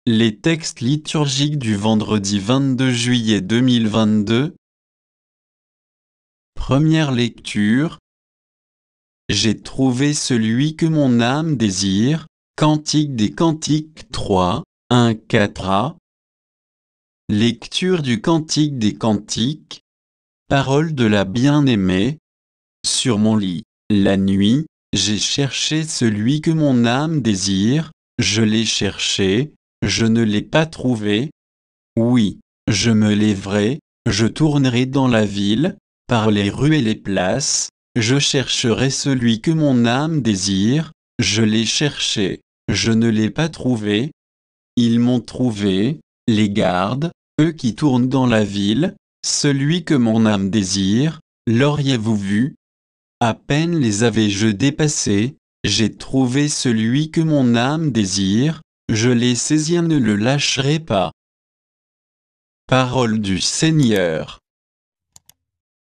Les textes liturgiques du vendredi 22 juillet 2022. Première lecture. J'ai trouvé celui que mon âme désire. Cantique des Cantiques 3, 1, 4a. Lecture du Cantique des Cantiques. Parole de la bien-aimée. Sur mon lit, la nuit, j'ai cherché celui que mon âme désire, je l'ai cherché, je ne l'ai pas trouvé. Oui, je me lèverai, je tournerai dans la ville, par les rues et les places, je chercherai celui que mon âme désire, je l'ai cherché, je ne l'ai pas trouvé. Ils m'ont trouvé, les gardes, eux qui tournent dans la ville, celui que mon âme désire, l'auriez-vous vu? À peine les avais-je dépassés, j'ai trouvé celui que mon âme désire, je l'ai saisi et ne le lâcherai pas. Parole du Seigneur.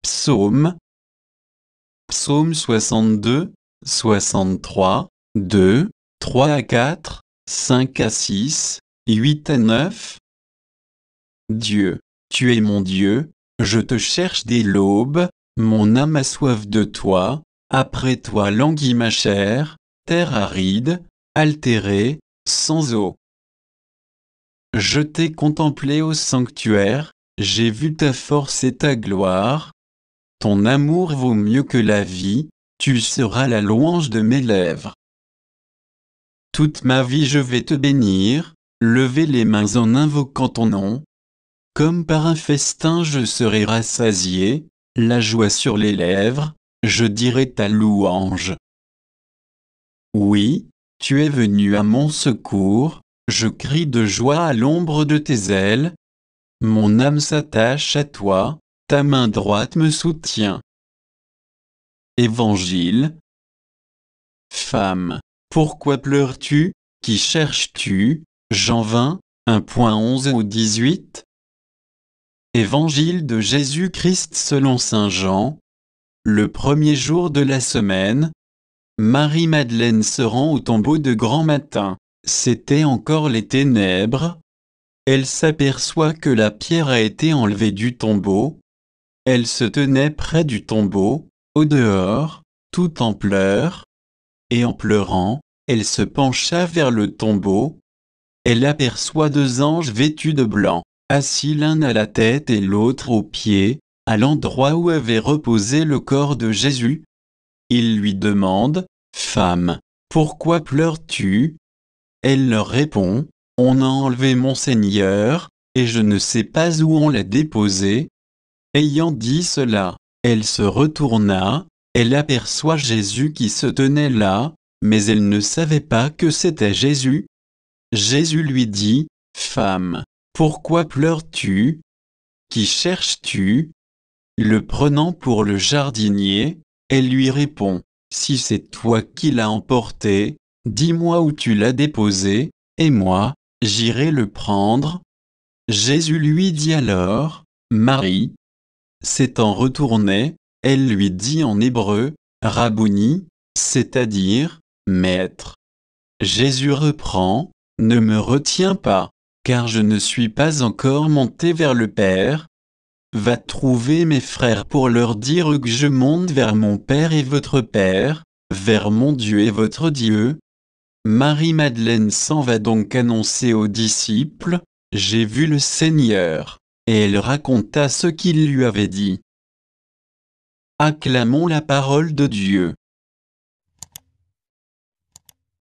Psaume. Psaume 62, 63, 2, 3 à 4, 5 à 6, 8 à 9. Dieu, tu es mon Dieu, je te cherche dès l'aube, mon âme a soif de toi, après toi languit ma chair, terre aride, altérée, sans eau. Je t'ai contemplé au sanctuaire, j'ai vu ta force et ta gloire. Ton amour vaut mieux que la vie, tu seras la louange de mes lèvres. Toute ma vie je vais te bénir, lever les mains en invoquant ton nom. Comme par un festin je serai rassasié, la joie sur les lèvres, je dirai ta louange. Oui, tu es venu à mon secours, je crie de joie à l'ombre de tes ailes. Mon âme s'attache à toi, ta main droite me soutient. Évangile. Femme, pourquoi pleures-tu, qui cherches-tu? Jean 20, 1.11-18. Évangile de Jésus-Christ selon saint Jean. Le premier jour de la semaine, Marie-Madeleine se rend au tombeau de grand matin. C'était encore les ténèbres. Elle s'aperçoit que la pierre a été enlevée du tombeau. Elle se tenait près du tombeau, au dehors, tout en pleurs. Et en pleurant, elle se pencha vers le tombeau. Elle aperçoit deux anges vêtus de blanc, assis l'un à la tête et l'autre aux pieds, à l'endroit où avait reposé le corps de Jésus. Ils lui demandent, « Femme, pourquoi pleures-tu » Elle leur répond, « On a enlevé mon Seigneur, et je ne sais pas où on l'a déposé. » Ayant dit cela, elle se retourna, elle aperçoit Jésus qui se tenait là, mais elle ne savait pas que c'était Jésus. Jésus lui dit, « Femme, pourquoi pleures-tu? Qui cherches-tu » Le prenant pour le jardinier, elle lui répond, « Si c'est toi qui l'as emporté, dis-moi où tu l'as déposé, et moi, j'irai le prendre. » Jésus lui dit alors, « Marie. » S'étant retournée, elle lui dit en hébreu, « Rabouni », c'est-à-dire, « Maître ». Jésus reprend, « Ne me retiens pas, car je ne suis pas encore monté vers le Père. Va trouver mes frères pour leur dire que je monte vers mon Père et votre Père, vers mon Dieu et votre Dieu. » Marie-Madeleine s'en va donc annoncer aux disciples, « J'ai vu le Seigneur », et elle raconta ce qu'il lui avait dit. Acclamons la parole de Dieu.